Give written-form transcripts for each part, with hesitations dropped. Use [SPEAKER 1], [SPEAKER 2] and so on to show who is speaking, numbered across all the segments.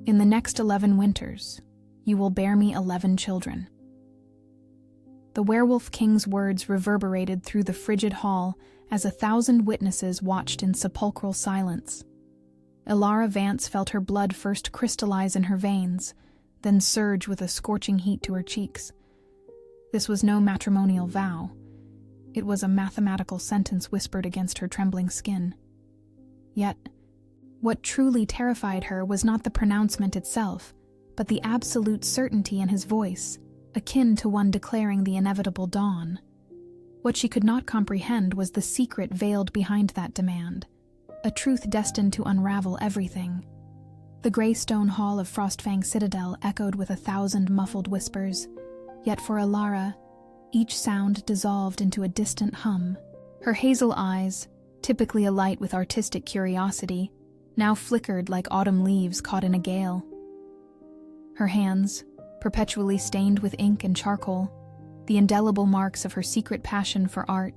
[SPEAKER 1] In the next 11 winters, you will bear me 11 children." The werewolf king's words reverberated through the frigid hall as 1,000 witnesses watched in sepulchral silence. Elara Vance felt her blood first crystallize in her veins, then surge with a scorching heat to her cheeks. This was no matrimonial vow. It was a mathematical sentence whispered against her trembling skin. Yet, what truly terrified her was not the pronouncement itself, but the absolute certainty in his voice, akin to one declaring the inevitable dawn. What she could not comprehend was the secret veiled behind that demand, a truth destined to unravel everything. The gray stone hall of Frostfang Citadel echoed with 1,000 muffled whispers, yet for Elara, each sound dissolved into a distant hum. Her hazel eyes, typically alight with artistic curiosity, now flickered like autumn leaves caught in a gale. Her hands, perpetually stained with ink and charcoal, the indelible marks of her secret passion for art,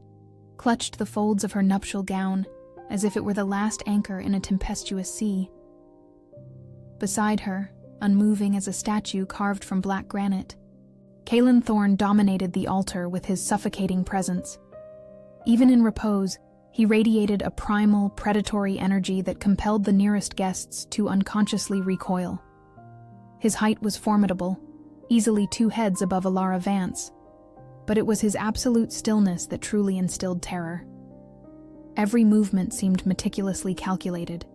[SPEAKER 1] clutched the folds of her nuptial gown as if it were the last anchor in a tempestuous sea. Beside her, unmoving as a statue carved from black granite, Calen Thorne dominated the altar with his suffocating presence. Even in repose, he radiated a primal, predatory energy that compelled the nearest guests to unconsciously recoil. His height was formidable, easily 2 heads above Elara Vance, but it was his absolute stillness that truly instilled terror. Every movement seemed meticulously calculated,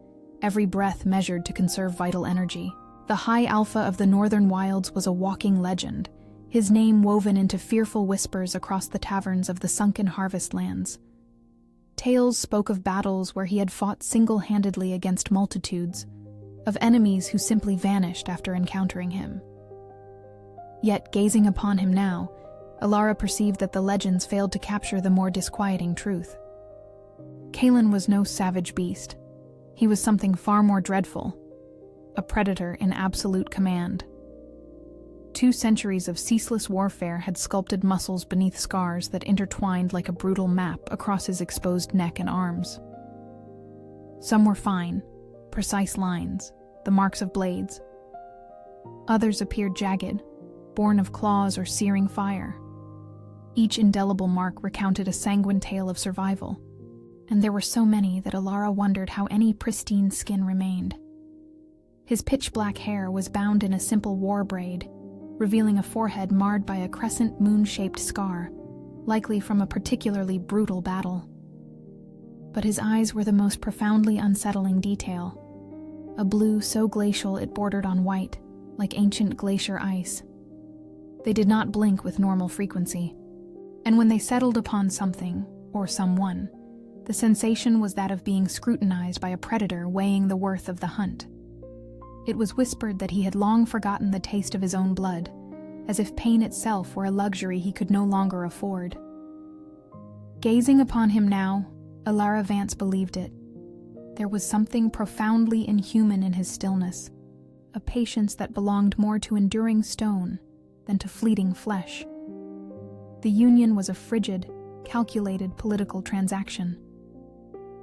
[SPEAKER 1] every breath measured to conserve vital energy. The High Alpha of the Northern Wilds was a walking legend, his name woven into fearful whispers across the taverns of the sunken harvest lands. Tales spoke of battles where he had fought single-handedly against multitudes, of enemies who simply vanished after encountering him. Yet, gazing upon him now, Elara perceived that the legends failed to capture the more disquieting truth. Calen was no savage beast. He was something far more dreadful, a predator in absolute command. 2 centuries of ceaseless warfare had sculpted muscles beneath scars that intertwined like a brutal map across his exposed neck and arms. Some were fine, precise lines, the marks of blades. Others appeared jagged, born of claws or searing fire. Each indelible mark recounted a sanguine tale of survival, and there were so many that Elara wondered how any pristine skin remained. His pitch-black hair was bound in a simple war braid, revealing a forehead marred by a crescent moon-shaped scar, likely from a particularly brutal battle. But his eyes were the most profoundly unsettling detail, a blue so glacial it bordered on white, like ancient glacier ice. They did not blink with normal frequency, and when they settled upon something, or someone, the sensation was that of being scrutinized by a predator weighing the worth of the hunt. It was whispered that he had long forgotten the taste of his own blood, as if pain itself were a luxury he could no longer afford. Gazing upon him now, Elara Vance believed it. There was something profoundly inhuman in his stillness, a patience that belonged more to enduring stone than to fleeting flesh. The union was a frigid, calculated political transaction.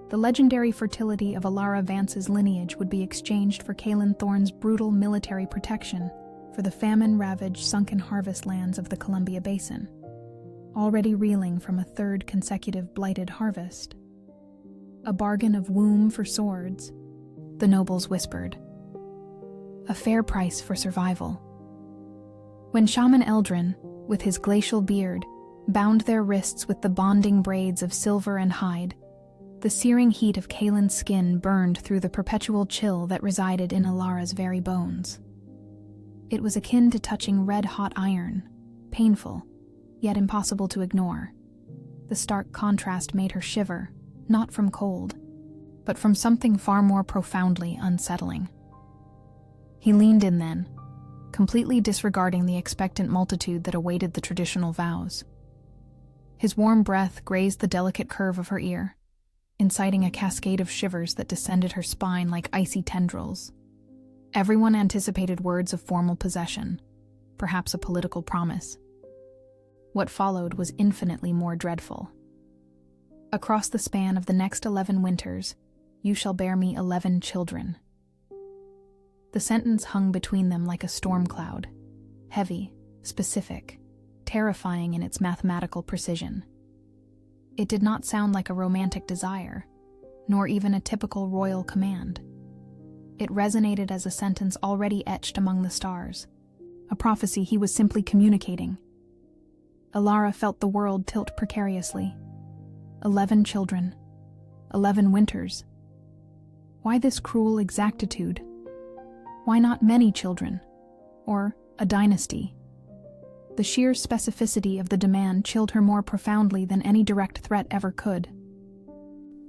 [SPEAKER 1] The legendary fertility of Elara Vance's lineage would be exchanged for Calen Thorne's brutal military protection for the famine-ravaged sunken harvest lands of the Columbia Basin, already reeling from a 3rd consecutive blighted harvest. A bargain of womb for swords, the nobles whispered. A fair price for survival. When Shaman Eldrin, with his glacial beard, bound their wrists with the bonding braids of silver and hide, the searing heat of Calen's skin burned through the perpetual chill that resided in Elara's very bones. It was akin to touching red-hot iron, painful, yet impossible to ignore. The stark contrast made her shiver, not from cold, but from something far more profoundly unsettling. He leaned in then, completely disregarding the expectant multitude that awaited the traditional vows. His warm breath grazed the delicate curve of her ear, inciting a cascade of shivers that descended her spine like icy tendrils. Everyone anticipated words of formal possession, perhaps a political promise. What followed was infinitely more dreadful. Across the span of the next 11 winters, you shall bear me 11 children. The sentence hung between them like a storm cloud, heavy, specific, terrifying in its mathematical precision. It did not sound like a romantic desire, nor even a typical royal command. It resonated as a sentence already etched among the stars, a prophecy he was simply communicating. Alara felt the world tilt precariously. 11 children. 11 winters. Why this cruel exactitude? Why not many children? Or a dynasty? The sheer specificity of the demand chilled her more profoundly than any direct threat ever could.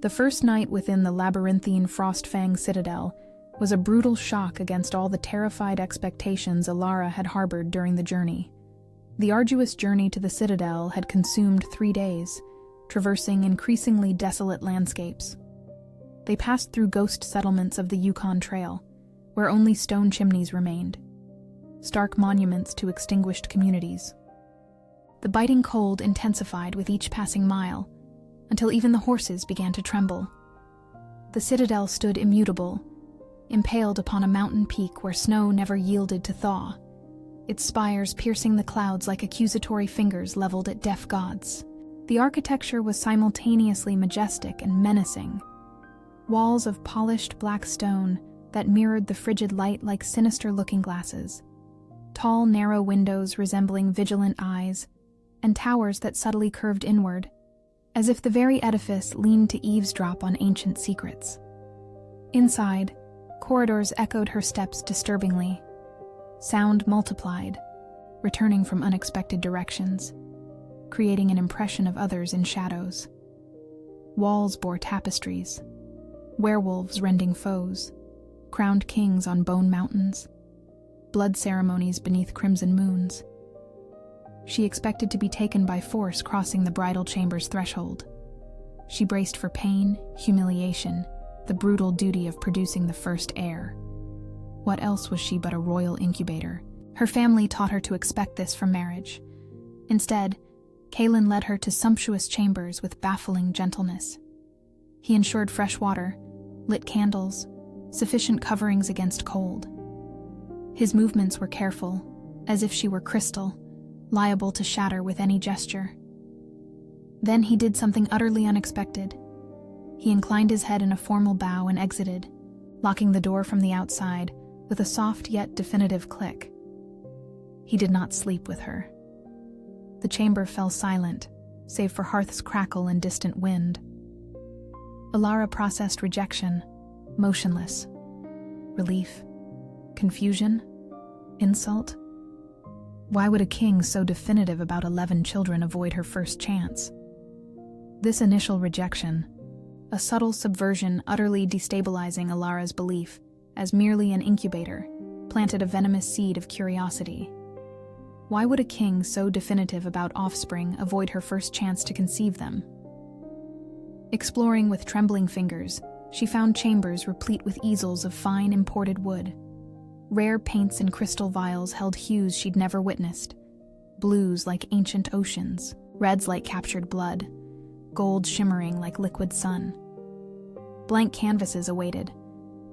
[SPEAKER 1] The first night within the labyrinthine Frostfang citadel was a brutal shock against all the terrified expectations Alara had harbored during the journey. The arduous journey to the citadel had consumed 3 days, traversing increasingly desolate landscapes. They passed through ghost settlements of the Yukon Trail, where only stone chimneys remained, stark monuments to extinguished communities. The biting cold intensified with each passing mile, until even the horses began to tremble. The citadel stood immutable, impaled upon a mountain peak where snow never yielded to thaw, its spires piercing the clouds like accusatory fingers leveled at deaf gods. The architecture was simultaneously majestic and menacing. Walls of polished black stone that mirrored the frigid light like sinister looking glasses, tall, narrow windows resembling vigilant eyes, and towers that subtly curved inward, as if the very edifice leaned to eavesdrop on ancient secrets. Inside, corridors echoed her steps disturbingly. Sound multiplied, returning from unexpected directions, creating an impression of others in shadows. Walls bore tapestries, werewolves rending foes, crowned kings on bone mountains, blood ceremonies beneath crimson moons. She expected to be taken by force crossing the bridal chamber's threshold. She braced for pain, humiliation, the brutal duty of producing the first heir. What else was she but a royal incubator? Her family taught her to expect this from marriage. Instead, Kalen led her to sumptuous chambers with baffling gentleness. He ensured fresh water, lit candles, sufficient coverings against cold. His movements were careful, as if she were crystal, liable to shatter with any gesture. Then he did something utterly unexpected. He inclined his head in a formal bow and exited, locking the door from the outside with a soft yet definitive click. He did not sleep with her. The chamber fell silent, save for hearth's crackle and distant wind. Alara processed rejection, motionless. Relief, confusion, insult. Why would a king so definitive about 11 children avoid her first chance? This initial rejection, a subtle subversion utterly destabilizing Alara's belief as merely an incubator, planted a venomous seed of curiosity. Why would a king so definitive about offspring avoid her first chance to conceive them? Exploring with trembling fingers, she found chambers replete with easels of fine imported wood. Rare paints and crystal vials held hues she'd never witnessed, blues like ancient oceans, reds like captured blood, gold shimmering like liquid sun. Blank canvases awaited,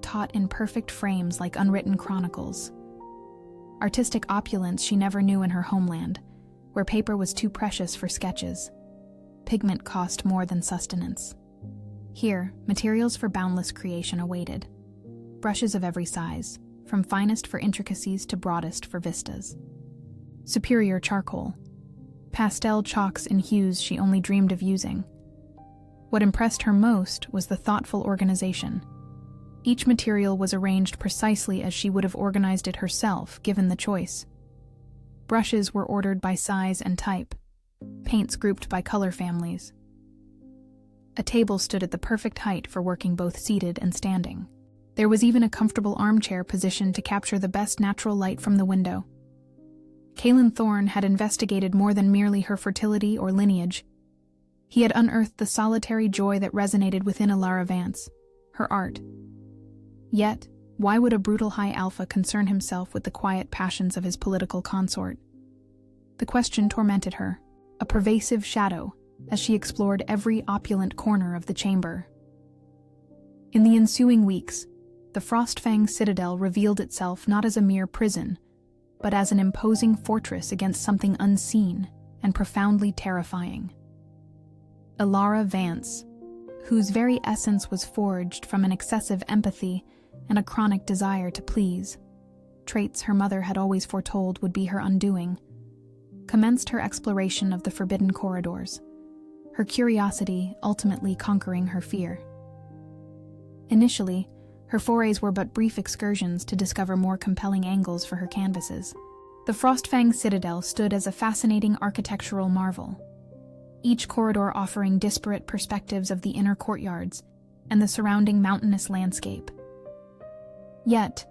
[SPEAKER 1] taut in perfect frames like unwritten chronicles. Artistic opulence she never knew in her homeland, where paper was too precious for sketches. Pigment cost more than sustenance. Here, materials for boundless creation awaited. Brushes of every size, from finest for intricacies to broadest for vistas. Superior charcoal. Pastel chalks in hues she only dreamed of using. What impressed her most was the thoughtful organization. Each material was arranged precisely as she would have organized it herself, given the choice. Brushes were ordered by size and type, paints grouped by color families. A table stood at the perfect height for working both seated and standing. There was even a comfortable armchair positioned to capture the best natural light from the window. Kalen Thorne had investigated more than merely her fertility or lineage. He had unearthed the solitary joy that resonated within Alara Vance, her art. Yet, why would a brutal high alpha concern himself with the quiet passions of his political consort? The question tormented her, a pervasive shadow, as she explored every opulent corner of the chamber. In the ensuing weeks, The Frostfang citadel revealed itself not as a mere prison, but as an imposing fortress against something unseen and profoundly terrifying. Elara Vance, whose very essence was forged from an excessive empathy and a chronic desire to please, traits her mother had always foretold would be her undoing, commenced her exploration of the forbidden corridors, her curiosity ultimately conquering her fear. Initially, her forays were but brief excursions to discover more compelling angles for her canvases. The Frostfang Citadel stood as a fascinating architectural marvel, each corridor offering disparate perspectives of the inner courtyards and the surrounding mountainous landscape. Yet,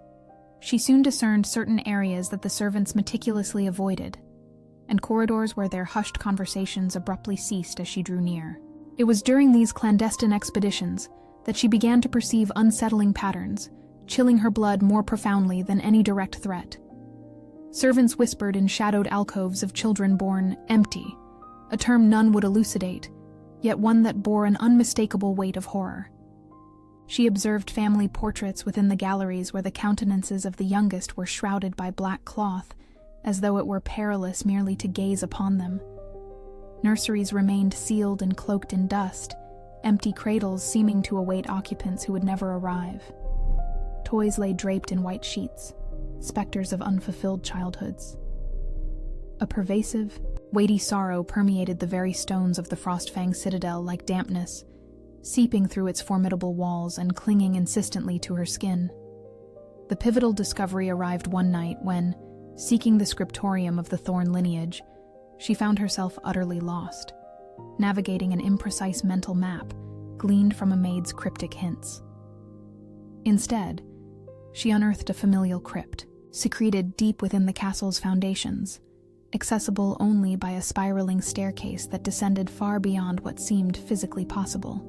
[SPEAKER 1] she soon discerned certain areas that the servants meticulously avoided, and corridors where their hushed conversations abruptly ceased as she drew near. It was during these clandestine expeditions that she began to perceive unsettling patterns, chilling her blood more profoundly than any direct threat. Servants whispered in shadowed alcoves of children born empty, a term none would elucidate, yet one that bore an unmistakable weight of horror. She observed family portraits within the galleries where the countenances of the youngest were shrouded by black cloth, as though it were perilous merely to gaze upon them. Nurseries remained sealed and cloaked in dust, empty cradles seeming to await occupants who would never arrive. Toys lay draped in white sheets, specters of unfulfilled childhoods. A pervasive, weighty sorrow permeated the very stones of the Frostfang citadel like dampness, seeping through its formidable walls and clinging insistently to her skin. The pivotal discovery arrived one night when, seeking the scriptorium of the Thorn lineage, she found herself utterly lost, navigating an imprecise mental map gleaned from a maid's cryptic hints. Instead, she unearthed a familial crypt, secreted deep within the castle's foundations, accessible only by a spiraling staircase that descended far beyond what seemed physically possible.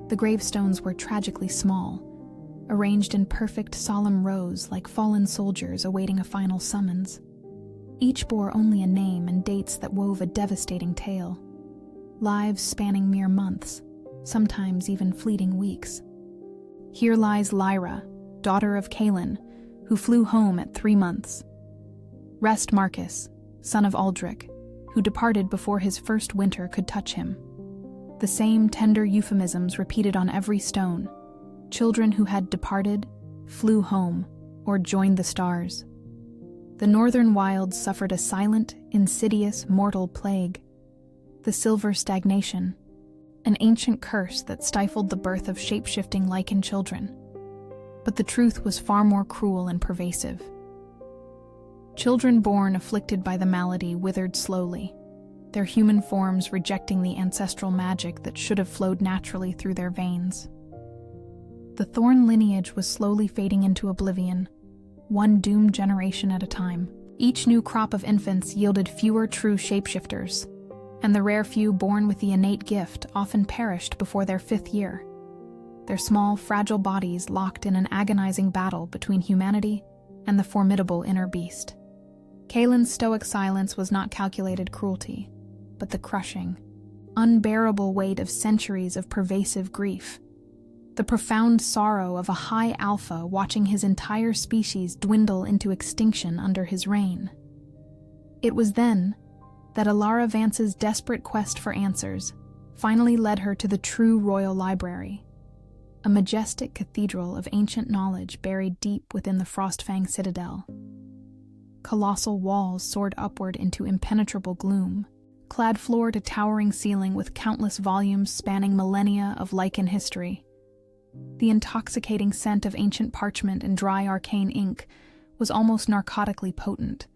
[SPEAKER 1] The gravestones were tragically small, arranged in perfect, solemn rows like fallen soldiers awaiting a final summons. Each bore only a name and dates that wove a devastating tale, lives spanning mere months, sometimes even fleeting weeks. Here lies Lyra, daughter of Calin, who flew home at 3 months. Rest Marcus, son of Aldrich, who departed before his first winter could touch him. The same tender euphemisms repeated on every stone. Children who had departed, flew home, or joined the stars. The northern wilds suffered a silent, insidious, mortal plague. The silver stagnation, an ancient curse that stifled the birth of shape-shifting Lycan children. But the truth was far more cruel and pervasive. Children born afflicted by the malady withered slowly, their human forms rejecting the ancestral magic that should have flowed naturally through their veins. The Thorn lineage was slowly fading into oblivion, one doomed generation at a time. Each new crop of infants yielded fewer true shapeshifters, and the rare few born with the innate gift often perished before their 5th year, their small, fragile bodies locked in an agonizing battle between humanity and the formidable inner beast. Kaelin's stoic silence was not calculated cruelty, but the crushing, unbearable weight of centuries of pervasive grief, the profound sorrow of a high alpha watching his entire species dwindle into extinction under his reign. It was then that Elara Vance's desperate quest for answers finally led her to the true royal library, a majestic cathedral of ancient knowledge buried deep within the Frostfang citadel. Colossal walls soared upward into impenetrable gloom, clad floor to towering ceiling with countless volumes spanning millennia of Lycan history. The intoxicating scent of ancient parchment and dry arcane ink was almost narcotically potent,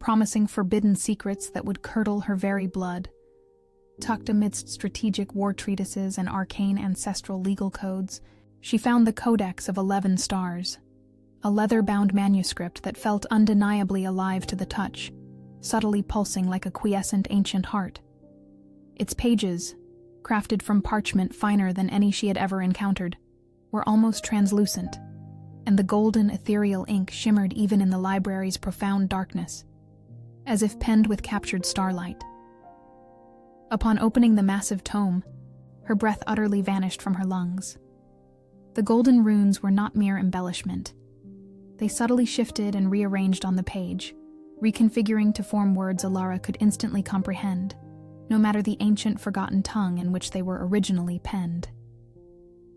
[SPEAKER 1] promising forbidden secrets that would curdle her very blood. Tucked amidst strategic war treatises and arcane ancestral legal codes, she found the Codex of 11 Stars, a leather-bound manuscript that felt undeniably alive to the touch, subtly pulsing like a quiescent ancient heart. Its pages, crafted from parchment finer than any she had ever encountered, were almost translucent, and the golden ethereal ink shimmered even in the library's profound darkness, as if penned with captured starlight. Upon opening the massive tome, her breath utterly vanished from her lungs. The golden runes were not mere embellishment. They subtly shifted and rearranged on the page, reconfiguring to form words Alara could instantly comprehend, no matter the ancient, forgotten tongue in which they were originally penned.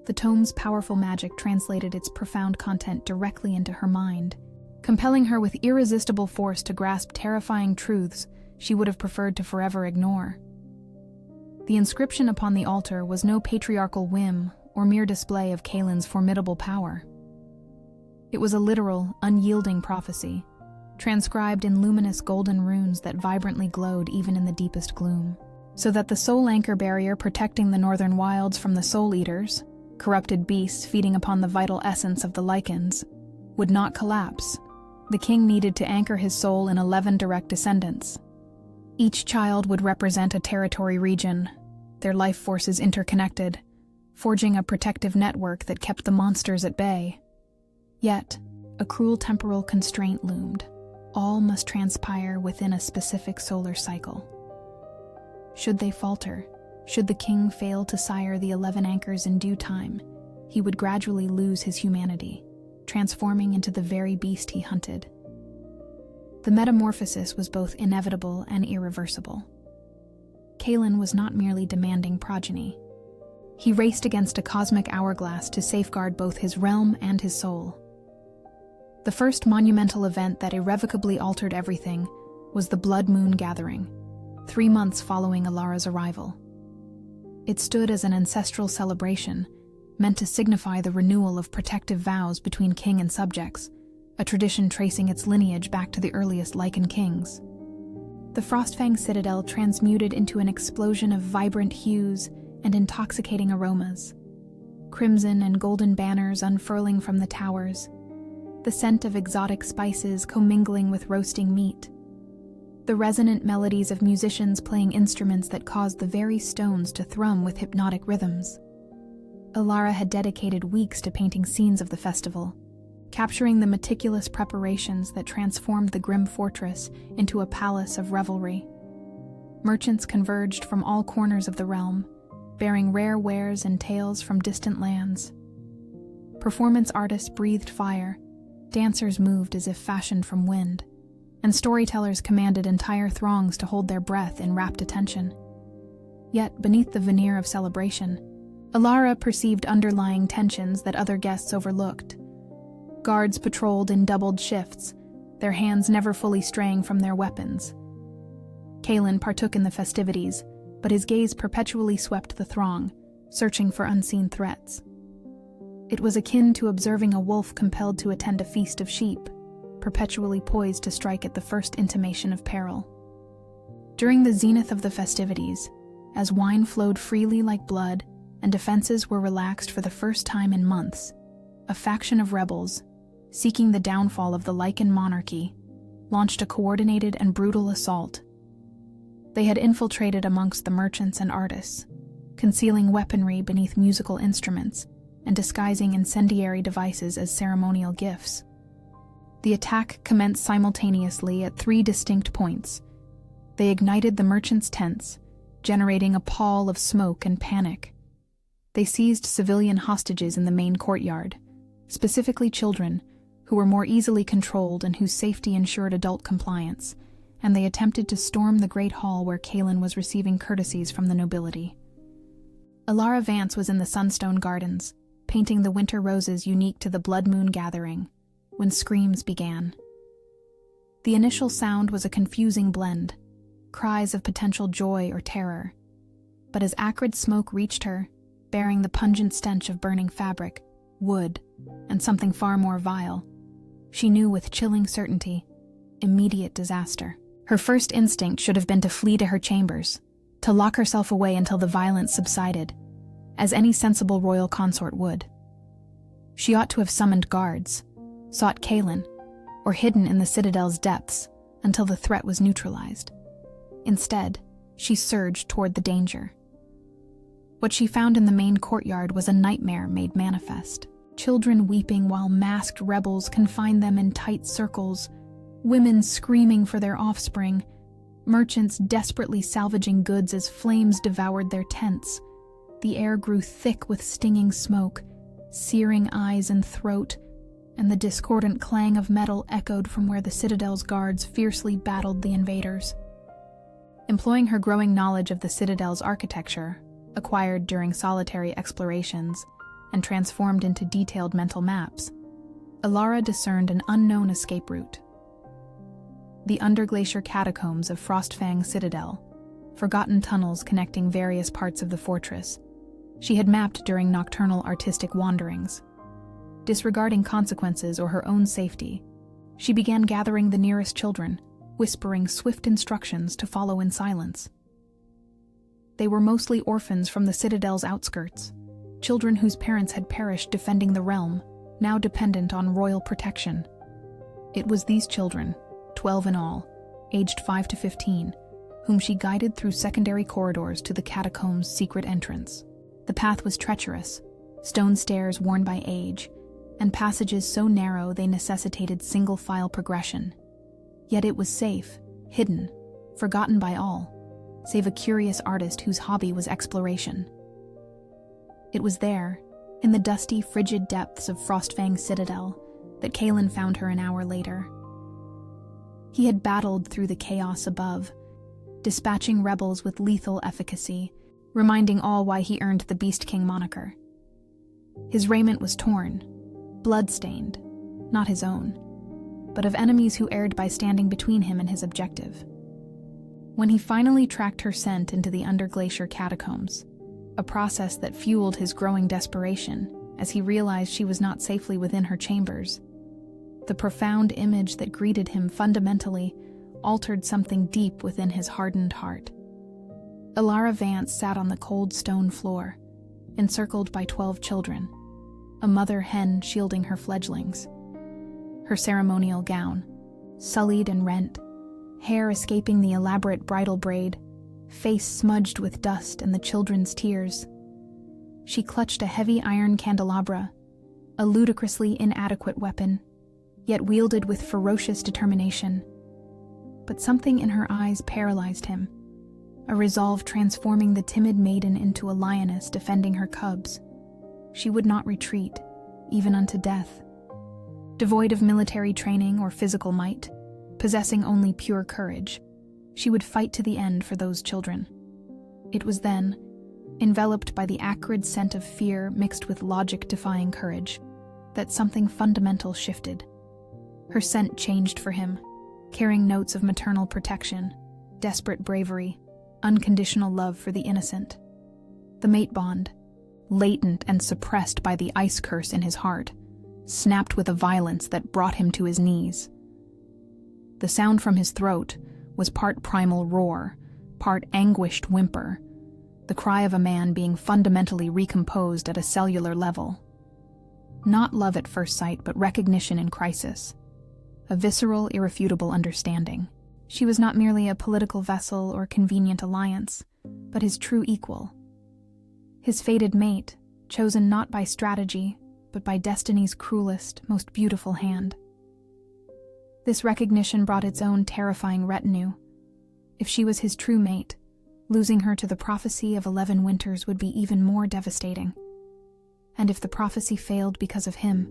[SPEAKER 1] The tome's powerful magic translated its profound content directly into her mind, compelling her with irresistible force to grasp terrifying truths she would have preferred to forever ignore. The inscription upon the altar was no patriarchal whim or mere display of Kaelin's formidable power. It was a literal, unyielding prophecy, transcribed in luminous golden runes that vibrantly glowed even in the deepest gloom, so that the soul anchor barrier protecting the northern wilds from the soul eaters, corrupted beasts feeding upon the vital essence of the Lycans, would not collapse. The king needed to anchor his soul in 11 direct descendants. Each child would represent a territory region, their life forces interconnected, forging a protective network that kept the monsters at bay. Yet, a cruel temporal constraint loomed. All must transpire within a specific solar cycle. Should they falter, should the king fail to sire the 11 anchors in due time, he would gradually lose his humanity, transforming into the very beast he hunted. The metamorphosis was both inevitable and irreversible. Kaelin was not merely demanding progeny. He raced against a cosmic hourglass to safeguard both his realm and his soul. The first monumental event that irrevocably altered everything was the Blood Moon Gathering, 3 months following Alara's arrival. It stood as an ancestral celebration, meant to signify the renewal of protective vows between king and subjects, a tradition tracing its lineage back to the earliest Lycan kings. The Frostfang Citadel transmuted into an explosion of vibrant hues and intoxicating aromas. Crimson and golden banners unfurling from the towers, the scent of exotic spices commingling with roasting meat, the resonant melodies of musicians playing instruments that caused the very stones to thrum with hypnotic rhythms. Alara had dedicated weeks to painting scenes of the festival, capturing the meticulous preparations that transformed the grim fortress into a palace of revelry. Merchants converged from all corners of the realm, bearing rare wares and tales from distant lands. Performance artists breathed fire, dancers moved as if fashioned from wind, and storytellers commanded entire throngs to hold their breath in rapt attention. Yet, beneath the veneer of celebration, Alara perceived underlying tensions that other guests overlooked. Guards patrolled in doubled shifts, their hands never fully straying from their weapons. Kaelin partook in the festivities, but his gaze perpetually swept the throng, searching for unseen threats. It was akin to observing a wolf compelled to attend a feast of sheep, perpetually poised to strike at the first intimation of peril. During the zenith of the festivities, as wine flowed freely like blood and defenses were relaxed for the first time in months, a faction of rebels, seeking the downfall of the Lycan monarchy, launched a coordinated and brutal assault. They had infiltrated amongst the merchants and artists, concealing weaponry beneath musical instruments and disguising incendiary devices as ceremonial gifts. The attack commenced simultaneously at 3 distinct points. They ignited the merchants' tents, generating a pall of smoke and panic. They seized civilian hostages in the main courtyard, specifically children, who were more easily controlled and whose safety ensured adult compliance, and they attempted to storm the great hall where Kaelin was receiving courtesies from the nobility. Alara Vance was in the Sunstone Gardens, painting the winter roses unique to the Blood Moon Gathering, when screams began. The initial sound was a confusing blend, cries of potential joy or terror. But as acrid smoke reached her, bearing the pungent stench of burning fabric, wood, and something far more vile, she knew with chilling certainty, immediate disaster. Her first instinct should have been to flee to her chambers, to lock herself away until the violence subsided, as any sensible royal consort would. She ought to have summoned guards, sought Kaelin, or hidden in the citadel's depths until the threat was neutralized. Instead, she surged toward the danger. What she found in the main courtyard was a nightmare made manifest. Children weeping while masked rebels confined them in tight circles, women screaming for their offspring, merchants desperately salvaging goods as flames devoured their tents. The air grew thick with stinging smoke, searing eyes and throat, and the discordant clang of metal echoed from where the Citadel's guards fiercely battled the invaders. Employing her growing knowledge of the Citadel's architecture, acquired during solitary explorations and transformed into detailed mental maps, Alara discerned an unknown escape route. The underglacier catacombs of Frostfang Citadel, forgotten tunnels connecting various parts of the fortress, she had mapped during nocturnal artistic wanderings. Disregarding consequences or her own safety, she began gathering the nearest children, whispering swift instructions to follow in silence. They were mostly orphans from the Citadel's outskirts, children whose parents had perished defending the realm, now dependent on royal protection. It was these children, 12 in all, aged 5 to 15, whom she guided through secondary corridors to the catacombs' secret entrance. The path was treacherous, stone stairs worn by age, and passages so narrow they necessitated single-file progression. Yet it was safe, hidden, forgotten by all, save a curious artist whose hobby was exploration. It was there, in the dusty, frigid depths of Frostfang Citadel, that Kalen found her an hour later. He had battled through the chaos above, dispatching rebels with lethal efficacy, reminding all why he earned the Beast King moniker. His raiment was torn, blood-stained, not his own, but of enemies who erred by standing between him and his objective. When he finally tracked her scent into the underglacier catacombs, a process that fueled his growing desperation as he realized she was not safely within her chambers, the profound image that greeted him fundamentally altered something deep within his hardened heart. Alara Vance sat on the cold stone floor, encircled by 12 children, a mother hen shielding her fledglings. Her ceremonial gown, sullied and rent, hair escaping the elaborate bridal braid, face smudged with dust and the children's tears. She clutched a heavy iron candelabra, a ludicrously inadequate weapon, yet wielded with ferocious determination. But something in her eyes paralyzed him, a resolve transforming the timid maiden into a lioness defending her cubs. She would not retreat, even unto death. Devoid of military training or physical might, possessing only pure courage, she would fight to the end for those children. It was then, enveloped by the acrid scent of fear mixed with logic-defying courage, that something fundamental shifted. Her scent changed for him, carrying notes of maternal protection, desperate bravery, unconditional love for the innocent. The mate bond, latent and suppressed by the ice curse in his heart, snapped with a violence that brought him to his knees. The sound from his throat was part primal roar, part anguished whimper, the cry of a man being fundamentally recomposed at a cellular level. Not love at first sight, but recognition in crisis. A visceral, irrefutable understanding. She was not merely a political vessel or convenient alliance, but his true equal. His fated mate, chosen not by strategy, but by destiny's cruelest, most beautiful hand. This recognition brought its own terrifying retinue. If she was his true mate, losing her to the prophecy of 11 winters would be even more devastating. And if the prophecy failed because of him,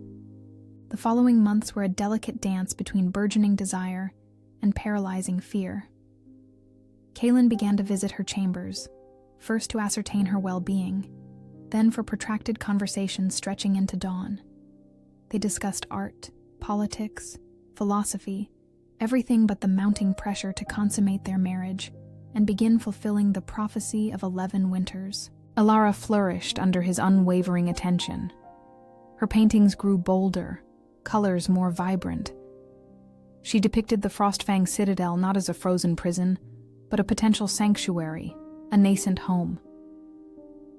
[SPEAKER 1] the following months were a delicate dance between burgeoning desire and paralyzing fear. Kalen began to visit her chambers, first to ascertain her well-being, then for protracted conversations stretching into dawn. They discussed art, politics, philosophy, everything but the mounting pressure to consummate their marriage and begin fulfilling the prophecy of 11 winters. Alara flourished under his unwavering attention. Her paintings grew bolder, colors more vibrant. She depicted the Frostfang Citadel not as a frozen prison, but a potential sanctuary, a nascent home.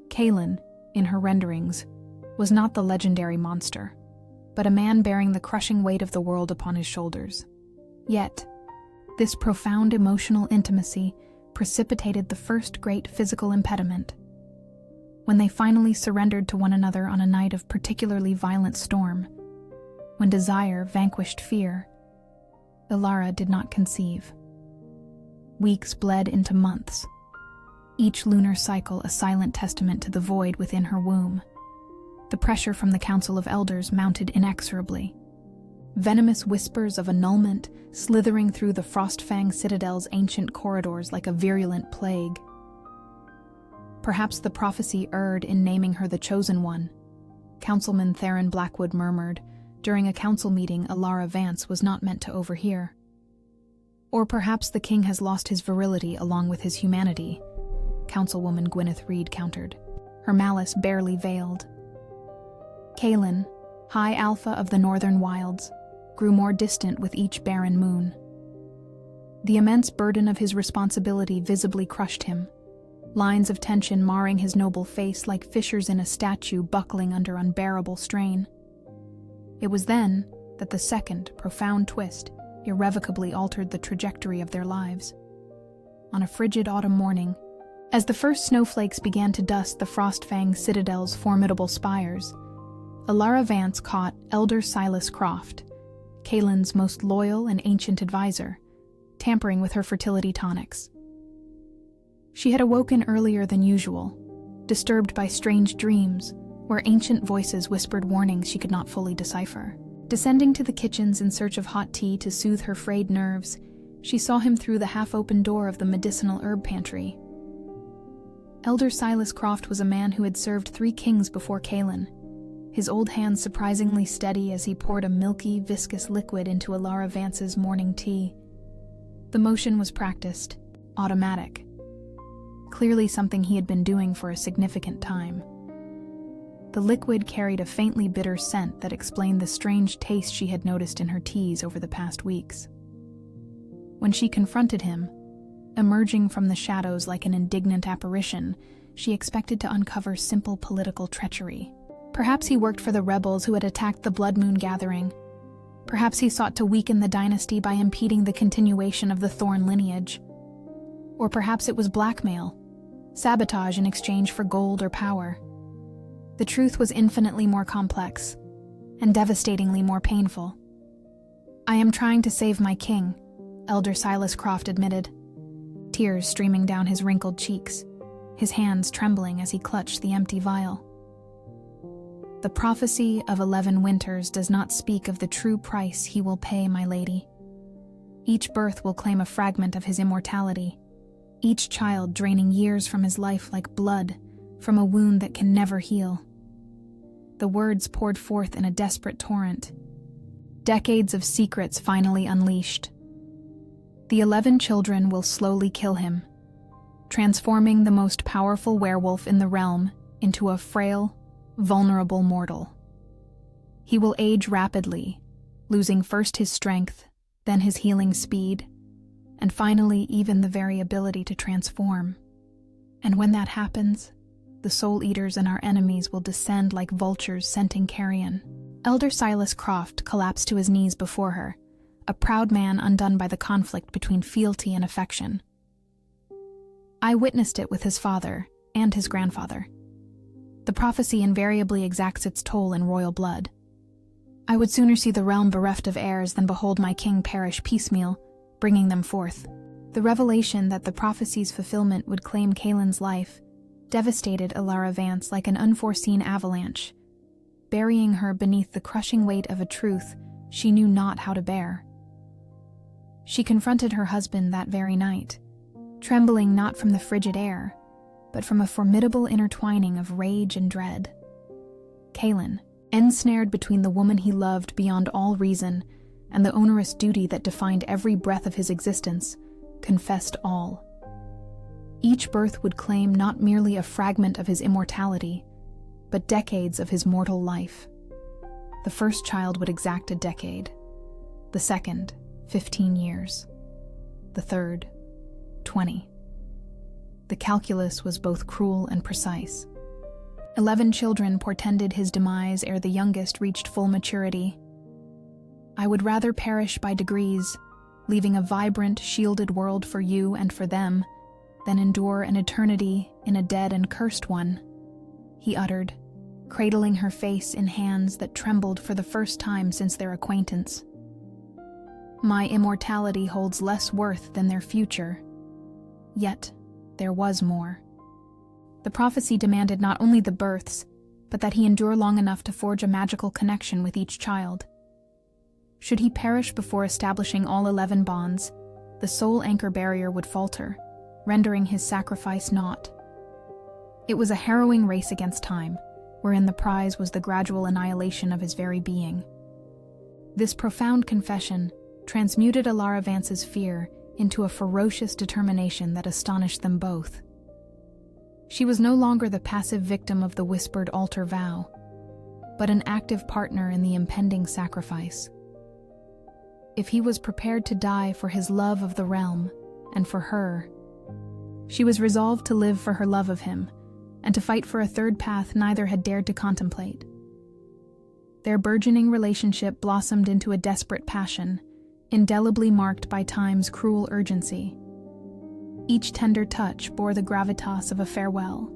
[SPEAKER 1] Kalen, in her renderings, was not the legendary monster, but a man bearing the crushing weight of the world upon his shoulders. Yet, this profound emotional intimacy precipitated the first great physical impediment. When they finally surrendered to one another on a night of particularly violent storm, when desire vanquished fear, Alara did not conceive. Weeks bled into months, each lunar cycle a silent testament to the void within her womb. The pressure from the Council of Elders mounted inexorably. Venomous whispers of annulment slithering through the Frostfang Citadel's ancient corridors like a virulent plague. Perhaps the prophecy erred in naming her the Chosen One, Councilman Theron Blackwood murmured during a council meeting Alara Vance was not meant to overhear. Or perhaps the king has lost his virility along with his humanity, Councilwoman Gwyneth Reed countered, her malice barely veiled. Kaelin, High Alpha of the Northern Wilds, grew more distant with each barren moon. The immense burden of his responsibility visibly crushed him, lines of tension marring his noble face like fissures in a statue buckling under unbearable strain. It was then that the second, profound twist irrevocably altered the trajectory of their lives. On a frigid autumn morning, as the first snowflakes began to dust the Frostfang Citadel's formidable spires, Alara Vance caught Elder Silas Croft, Kaelin's most loyal and ancient advisor, tampering with her fertility tonics. She had awoken earlier than usual, disturbed by strange dreams where ancient voices whispered warnings she could not fully decipher. Descending to the kitchens in search of hot tea to soothe her frayed nerves, she saw him through the half-open door of the medicinal herb pantry. Elder Silas Croft was a man who had served 3 kings before Kaelin, his old hands surprisingly steady as he poured a milky, viscous liquid into Alara Vance's morning tea. The motion was practiced, automatic, clearly something he had been doing for a significant time. The liquid carried a faintly bitter scent that explained the strange taste she had noticed in her teas over the past weeks. When she confronted him, emerging from the shadows like an indignant apparition, she expected to uncover simple political treachery. Perhaps he worked for the rebels who had attacked the Blood Moon Gathering. Perhaps he sought to weaken the dynasty by impeding the continuation of the Thorn lineage. Or perhaps it was blackmail, sabotage in exchange for gold or power. The truth was infinitely more complex, and devastatingly more painful. "I am trying to save my king," Elder Silas Croft admitted, tears streaming down his wrinkled cheeks, his hands trembling as he clutched the empty vial. "The prophecy of 11 winters does not speak of the true price he will pay, my lady. Each birth will claim a fragment of his immortality, each child draining years from his life like blood from a wound that can never heal." The words poured forth in a desperate torrent. Decades of secrets finally unleashed. The 11 children will slowly kill him, transforming the most powerful werewolf in the realm into a frail, vulnerable mortal. He will age rapidly, losing first his strength, then his healing speed, and finally even the very ability to transform. And when that happens, the Soul Eaters and our enemies will descend like vultures scenting carrion. Elder Silas Croft collapsed to his knees before her, a proud man undone by the conflict between fealty and affection. "I witnessed it with his father and his grandfather. The prophecy invariably exacts its toll in royal blood. I would sooner see the realm bereft of heirs than behold my king perish piecemeal, bringing them forth." The revelation that the prophecy's fulfillment would claim Kaelin's life devastated Alara Vance like an unforeseen avalanche, burying her beneath the crushing weight of a truth she knew not how to bear. She confronted her husband that very night, trembling not from the frigid air, but from a formidable intertwining of rage and dread. Kaelin, ensnared between the woman he loved beyond all reason and the onerous duty that defined every breath of his existence, confessed all. Each birth would claim not merely a fragment of his immortality, but decades of his mortal life. The first child would exact a decade, the second, 15 years, the third, 20. The calculus was both cruel and precise. 11 children portended his demise ere the youngest reached full maturity. "I would rather perish by degrees, leaving a vibrant, shielded world for you and for them, than endure an eternity in a dead and cursed one," he uttered, cradling her face in hands that trembled for the first time since their acquaintance. "My immortality holds less worth than their future." Yet, there was more. The prophecy demanded not only the births, but that he endure long enough to forge a magical connection with each child. Should he perish before establishing all 11 bonds, the soul anchor barrier would falter, rendering his sacrifice naught. It was a harrowing race against time, wherein the prize was the gradual annihilation of his very being. This profound confession transmuted Alara Vance's fear into a ferocious determination that astonished them both. She was no longer the passive victim of the whispered altar vow, but an active partner in the impending sacrifice. If he was prepared to die for his love of the realm and for her, she was resolved to live for her love of him and to fight for a third path neither had dared to contemplate. Their burgeoning relationship blossomed into a desperate passion, indelibly marked by time's cruel urgency. Each tender touch bore the gravitas of a farewell.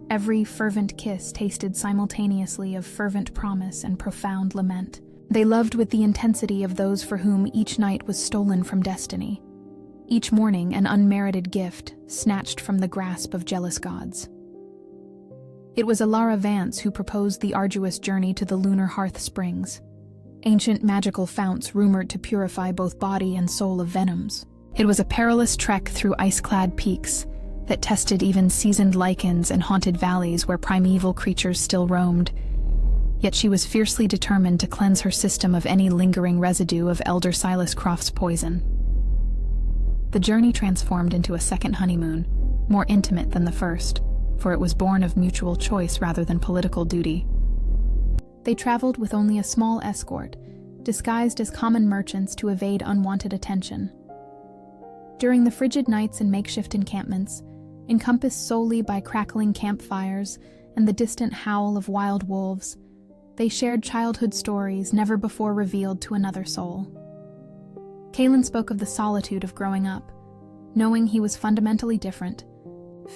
[SPEAKER 1] Every fervent kiss tasted simultaneously of fervent promise and profound lament. They loved with the intensity of those for whom each night was stolen from destiny, each morning an unmerited gift snatched from the grasp of jealous gods. It was Alara Vance who proposed the arduous journey to the lunar hearth springs, ancient magical founts rumored to purify both body and soul of venoms. It was a perilous trek through ice-clad peaks that tested even seasoned Lycans and haunted valleys where primeval creatures still roamed. Yet she was fiercely determined to cleanse her system of any lingering residue of Elder Silas Croft's poison. The journey transformed into a second honeymoon, more intimate than the first, for it was born of mutual choice rather than political duty. They traveled with only a small escort, disguised as common merchants to evade unwanted attention. During the frigid nights in makeshift encampments, encompassed solely by crackling campfires and the distant howl of wild wolves, they shared childhood stories never before revealed to another soul. Kaelin spoke of the solitude of growing up, knowing he was fundamentally different,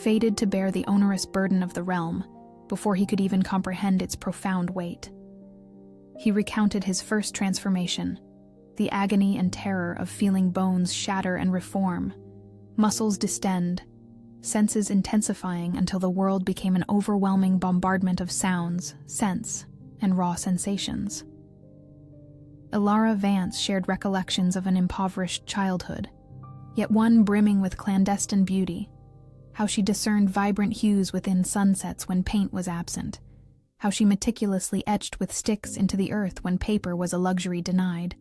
[SPEAKER 1] fated to bear the onerous burden of the realm before he could even comprehend its profound weight. He recounted his first transformation, the agony and terror of feeling bones shatter and reform, muscles distend, senses intensifying until the world became an overwhelming bombardment of sounds, scents, and raw sensations. Alara Vance shared recollections of an impoverished childhood, yet one brimming with clandestine beauty, how she discerned vibrant hues within sunsets when paint was absent, how she meticulously etched with sticks into the earth when paper was a luxury denied,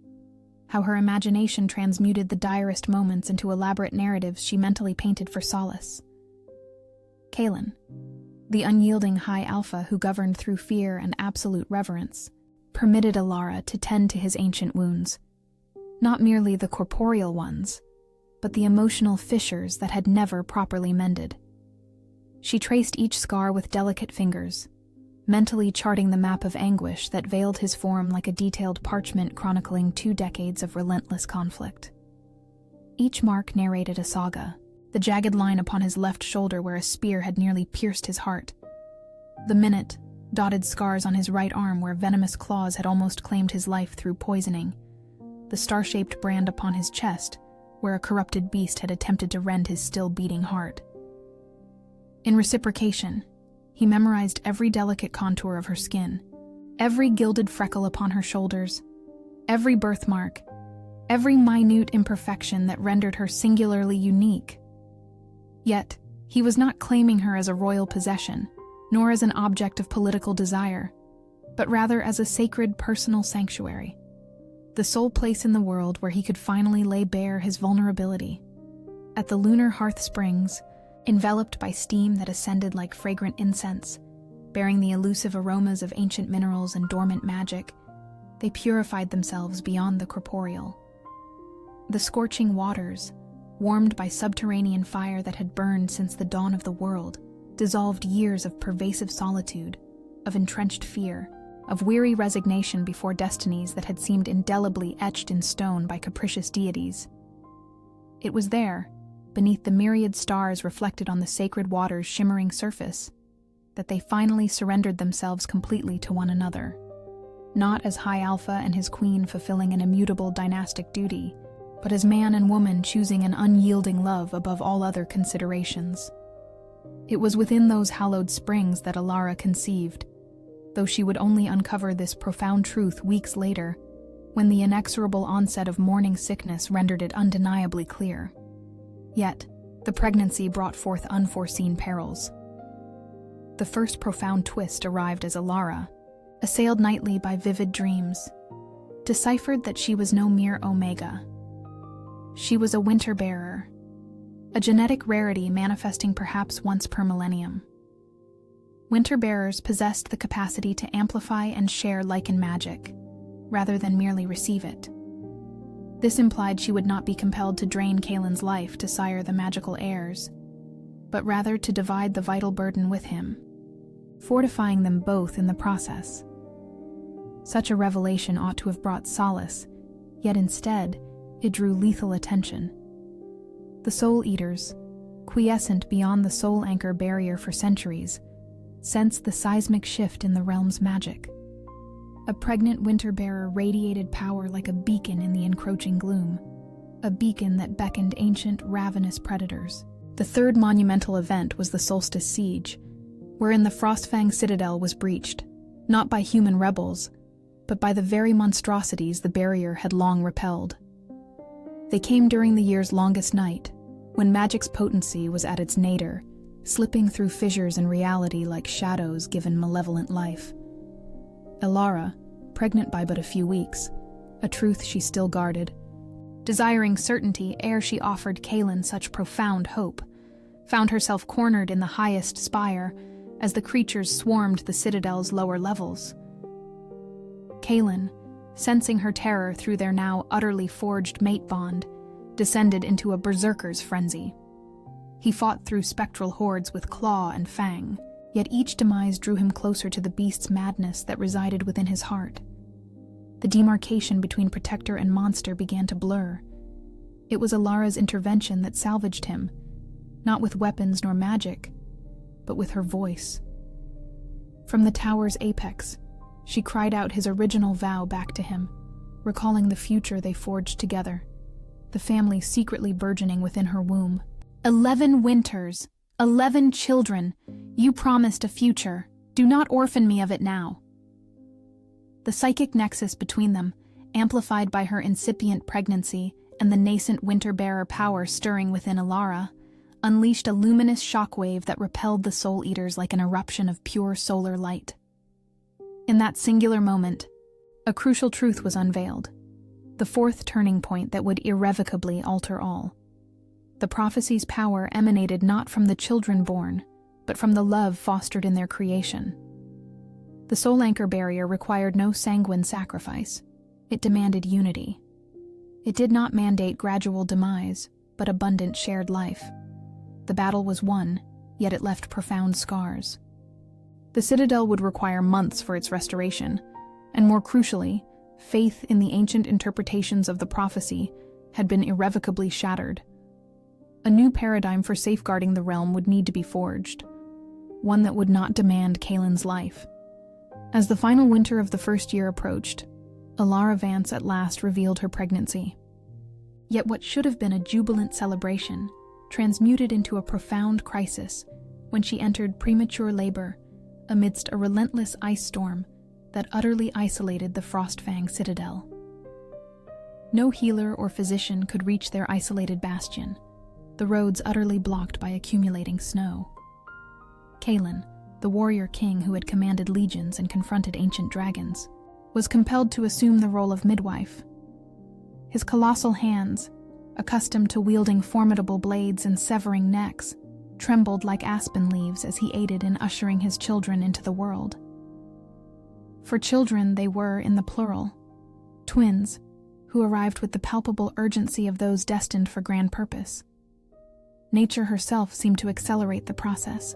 [SPEAKER 1] how her imagination transmuted the direst moments into elaborate narratives she mentally painted for solace. Kaelin, the unyielding high alpha who governed through fear and absolute reverence, permitted Alara to tend to his ancient wounds, not merely the corporeal ones, but the emotional fissures that had never properly mended. She traced each scar with delicate fingers, mentally charting the map of anguish that veiled his form like a detailed parchment chronicling 2 decades of relentless conflict. Each mark narrated a saga, the jagged line upon his left shoulder where a spear had nearly pierced his heart, the minute, dotted scars on his right arm where venomous claws had almost claimed his life through poisoning, the star-shaped brand upon his chest where a corrupted beast had attempted to rend his still-beating heart. In reciprocation, he memorized every delicate contour of her skin, every gilded freckle upon her shoulders, every birthmark, every minute imperfection that rendered her singularly unique. Yet, he was not claiming her as a royal possession, nor as an object of political desire, but rather as a sacred personal sanctuary, the sole place in the world where he could finally lay bare his vulnerability. At the lunar hearth springs, enveloped by steam that ascended like fragrant incense, bearing the elusive aromas of ancient minerals and dormant magic, they purified themselves beyond the corporeal. The scorching waters, warmed by subterranean fire that had burned since the dawn of the world, dissolved years of pervasive solitude, of entrenched fear, of weary resignation before destinies that had seemed indelibly etched in stone by capricious deities. It was there, beneath the myriad stars reflected on the sacred water's shimmering surface, that they finally surrendered themselves completely to one another, not as High Alpha and his queen fulfilling an immutable dynastic duty, but as man and woman choosing an unyielding love above all other considerations. It was within those hallowed springs that Alara conceived, though she would only uncover this profound truth weeks later, when the inexorable onset of morning sickness rendered it undeniably clear. Yet, the pregnancy brought forth unforeseen perils. The first profound twist arrived as Alara, assailed nightly by vivid dreams, deciphered that she was no mere Omega. She was a winter bearer, a genetic rarity manifesting perhaps once per millennium. Winter bearers possessed the capacity to amplify and share Lycan magic, rather than merely receive it. This implied she would not be compelled to drain Kaelin's life to sire the magical heirs, but rather to divide the vital burden with him, fortifying them both in the process. Such a revelation ought to have brought solace, yet instead, it drew lethal attention. The Soul Eaters, quiescent beyond the soul anchor barrier for centuries, sensed the seismic shift in the realm's magic. A pregnant winter bearer radiated power like a beacon in the encroaching gloom, a beacon that beckoned ancient, ravenous predators. The third monumental event was the Solstice Siege, wherein the Frostfang Citadel was breached, not by human rebels, but by the very monstrosities the barrier had long repelled. They came during the year's longest night, when magic's potency was at its nadir, slipping through fissures in reality like shadows given malevolent life. Alara, pregnant by but a few weeks, a truth she still guarded, desiring certainty ere she offered Kaelin such profound hope, found herself cornered in the highest spire as the creatures swarmed the citadel's lower levels. Kaelin, sensing her terror through their now utterly forged mate bond, descended into a berserker's frenzy. He fought through spectral hordes with claw and fang, yet each demise drew him closer to the beast's madness that resided within his heart. The demarcation between protector and monster began to blur. It was Alara's intervention that salvaged him, not with weapons nor magic, but with her voice. From the tower's apex, she cried out his original vow back to him, recalling the future they forged together, the family secretly burgeoning within her womb. 11 winters, 11 children, you promised a future. Do not orphan me of it now. The psychic nexus between them, amplified by her incipient pregnancy and the nascent winter-bearer power stirring within Alara, unleashed a luminous shockwave that repelled the Soul Eaters like an eruption of pure solar light. In that singular moment, a crucial truth was unveiled, the fourth turning point that would irrevocably alter all. The prophecy's power emanated not from the children born, but from the love fostered in their creation. The soul anchor barrier required no sanguine sacrifice. It demanded unity. It did not mandate gradual demise, but abundant shared life. The battle was won, yet it left profound scars. The citadel would require months for its restoration, and more crucially, faith in the ancient interpretations of the prophecy had been irrevocably shattered. A new paradigm for safeguarding the realm would need to be forged, one that would not demand Kaelin's life. As the final winter of the first year approached, Alara Vance at last revealed her pregnancy. Yet what should have been a jubilant celebration transmuted into a profound crisis when she entered premature labor amidst a relentless ice storm that utterly isolated the Frostfang Citadel. No healer or physician could reach their isolated bastion, the roads utterly blocked by accumulating snow. Kaelin, the warrior king who had commanded legions and confronted ancient dragons, was compelled to assume the role of midwife. His colossal hands, accustomed to wielding formidable blades and severing necks, trembled like aspen leaves as he aided in ushering his children into the world. For children they were, in the plural, twins, who arrived with the palpable urgency of those destined for grand purpose. Nature herself seemed to accelerate the process.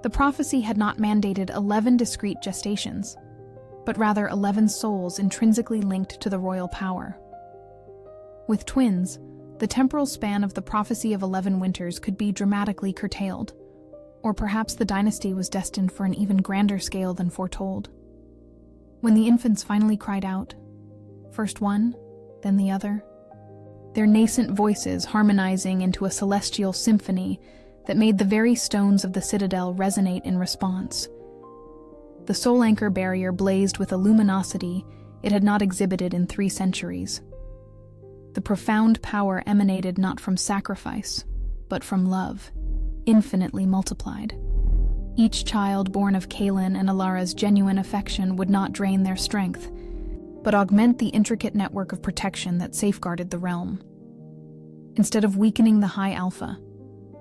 [SPEAKER 1] The prophecy had not mandated 11 discrete gestations, but rather 11 souls intrinsically linked to the royal power. With twins, the temporal span of the prophecy of 11 winters could be dramatically curtailed, or perhaps the dynasty was destined for an even grander scale than foretold. When the infants finally cried out, first one, then the other, their nascent voices harmonizing into a celestial symphony that made the very stones of the citadel resonate in response. The soul anchor barrier blazed with a luminosity it had not exhibited in 3 centuries. The profound power emanated not from sacrifice, but from love, infinitely multiplied. Each child born of Kaelin and Alara's genuine affection would not drain their strength, but augment the intricate network of protection that safeguarded the realm. Instead of weakening the High Alpha,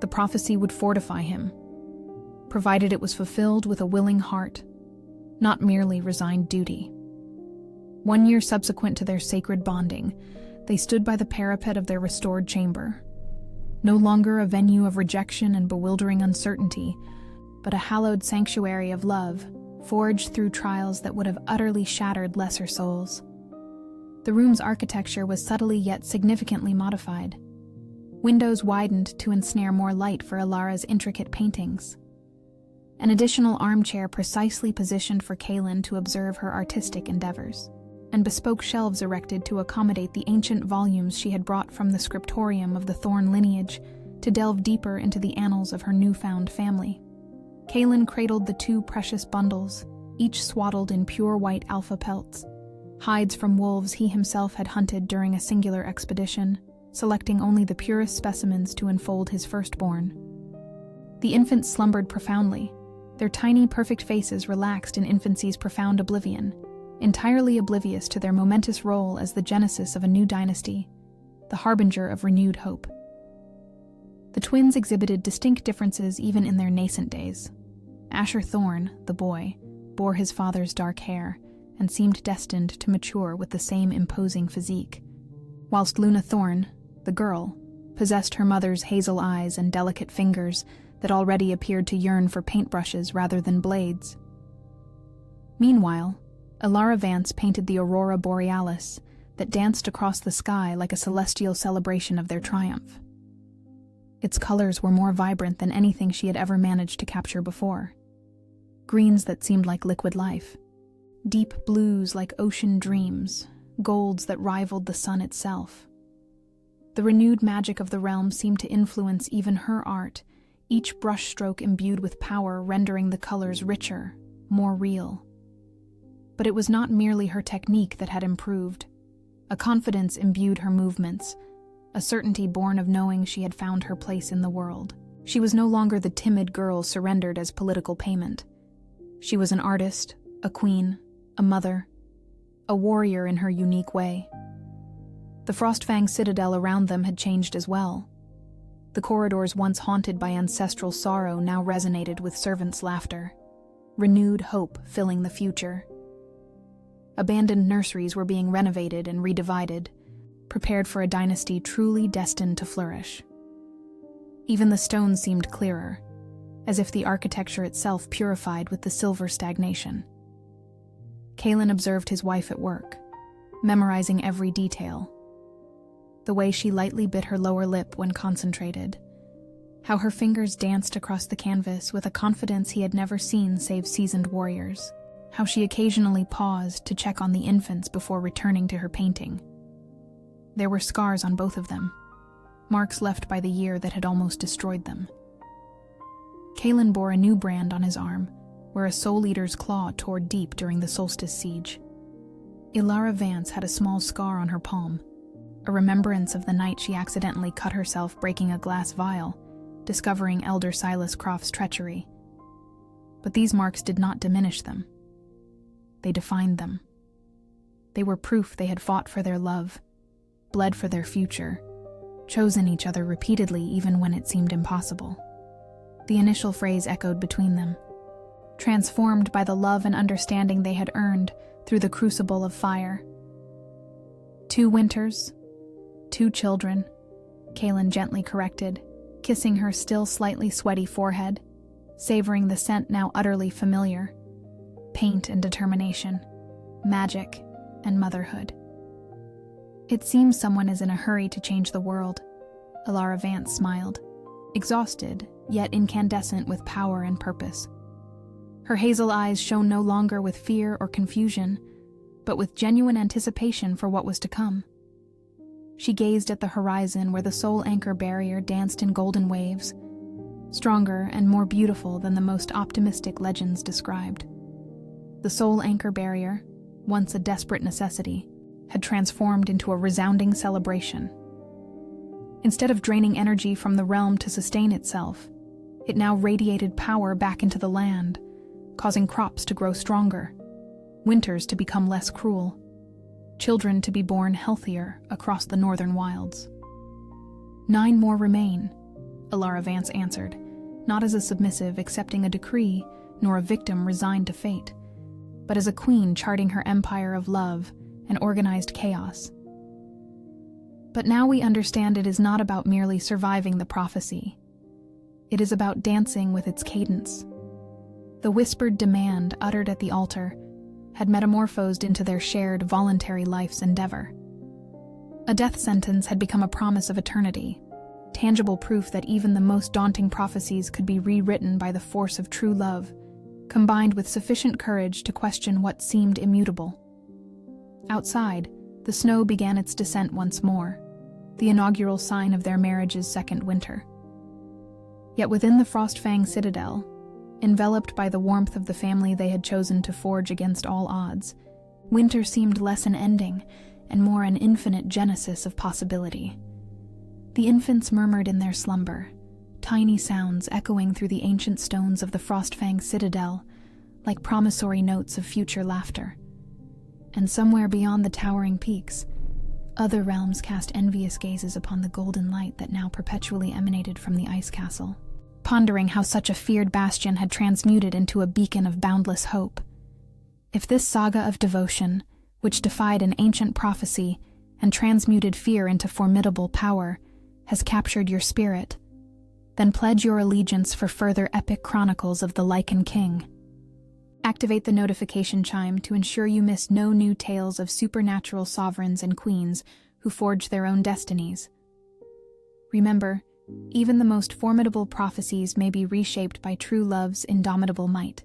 [SPEAKER 1] the prophecy would fortify him, provided it was fulfilled with a willing heart, not merely resigned duty. 1 year subsequent to their sacred bonding, they stood by the parapet of their restored chamber, no longer a venue of rejection and bewildering uncertainty, but a hallowed sanctuary of love, forged through trials that would have utterly shattered lesser souls. The room's architecture was subtly yet significantly modified. Windows widened to ensnare more light for Alara's intricate paintings. An additional armchair precisely positioned for Kaelin to observe her artistic endeavors, and bespoke shelves erected to accommodate the ancient volumes she had brought from the scriptorium of the Thorn lineage to delve deeper into the annals of her newfound family. Kaelin cradled the 2 precious bundles, each swaddled in pure white alpha pelts, hides from wolves he himself had hunted during a singular expedition, selecting only the purest specimens to enfold his firstborn. The infants slumbered profoundly, their tiny, perfect faces relaxed in infancy's profound oblivion, entirely oblivious to their momentous role as the genesis of a new dynasty, the harbinger of renewed hope. The twins exhibited distinct differences even in their nascent days. Asher Thorn, the boy, bore his father's dark hair and seemed destined to mature with the same imposing physique, whilst Luna Thorn, the girl, possessed her mother's hazel eyes and delicate fingers that already appeared to yearn for paintbrushes rather than blades. Meanwhile, Alara Vance painted the aurora borealis that danced across the sky like a celestial celebration of their triumph. Its colors were more vibrant than anything she had ever managed to capture before. Greens that seemed like liquid life, deep blues like ocean dreams, golds that rivaled the sun itself. The renewed magic of the realm seemed to influence even her art, each brushstroke imbued with power rendering the colors richer, more real. But it was not merely her technique that had improved. A confidence imbued her movements, a certainty born of knowing she had found her place in the world. She was no longer the timid girl surrendered as political payment. She was an artist, a queen, a mother, a warrior in her unique way. The Frostfang citadel around them had changed as well. The corridors once haunted by ancestral sorrow now resonated with servants' laughter, renewed hope filling the future. Abandoned nurseries were being renovated and redivided, prepared for a dynasty truly destined to flourish. Even the stones seemed clearer, as if the architecture itself purified with the silver stagnation. Kaelin observed his wife at work, memorizing every detail. The way she lightly bit her lower lip when concentrated, how her fingers danced across the canvas with a confidence he had never seen save seasoned warriors, how she occasionally paused to check on the infants before returning to her painting. There were scars on both of them, marks left by the year that had almost destroyed them. Kaelin bore a new brand on his arm, where a Soul Eater's claw tore deep during the Solstice Siege. Alara Vance had a small scar on her palm, a remembrance of the night she accidentally cut herself breaking a glass vial, discovering Elder Silas Croft's treachery. But these marks did not diminish them. They defined them. They were proof they had fought for their love, bled for their future, chosen each other repeatedly even when it seemed impossible. The initial phrase echoed between them, transformed by the love and understanding they had earned through the crucible of fire. 2 winters, 2 children, Kaelin gently corrected, kissing her still slightly sweaty forehead, savoring the scent now utterly familiar. Paint and determination, magic and motherhood. It seems someone is in a hurry to change the world, Alara Vance smiled, exhausted yet incandescent with power and purpose. Her hazel eyes shone no longer with fear or confusion, but with genuine anticipation for what was to come. She gazed at the horizon where the soul anchor barrier danced in golden waves, stronger and more beautiful than the most optimistic legends described. The soul anchor barrier, once a desperate necessity, had transformed into a resounding celebration. Instead of draining energy from the realm to sustain itself, it now radiated power back into the land, causing crops to grow stronger, winters to become less cruel, children to be born healthier across the northern wilds. 9 more remain, Alara Vance answered, not as a submissive accepting a decree, nor a victim resigned to fate, but as a queen charting her empire of love and organized chaos. But now we understand it is not about merely surviving the prophecy. It is about dancing with its cadence. The whispered demand uttered at the altar had metamorphosed into their shared voluntary life's endeavor. A death sentence had become a promise of eternity, tangible proof that even the most daunting prophecies could be rewritten by the force of true love, combined with sufficient courage to question what seemed immutable. Outside, the snow began its descent once more, the inaugural sign of their marriage's second winter. Yet within the Frostfang citadel, enveloped by the warmth of the family they had chosen to forge against all odds, winter seemed less an ending and more an infinite genesis of possibility. The infants murmured in their slumber, tiny sounds echoing through the ancient stones of the Frostfang citadel like promissory notes of future laughter. And somewhere beyond the towering peaks, other realms cast envious gazes upon the golden light that now perpetually emanated from the ice castle, pondering how such a feared bastion had transmuted into a beacon of boundless hope. If this saga of devotion, which defied an ancient prophecy and transmuted fear into formidable power, has captured your spirit, then pledge your allegiance for further epic chronicles of the Lycan King. Activate the notification chime to ensure you miss no new tales of supernatural sovereigns and queens who forge their own destinies. Remember, even the most formidable prophecies may be reshaped by true love's indomitable might.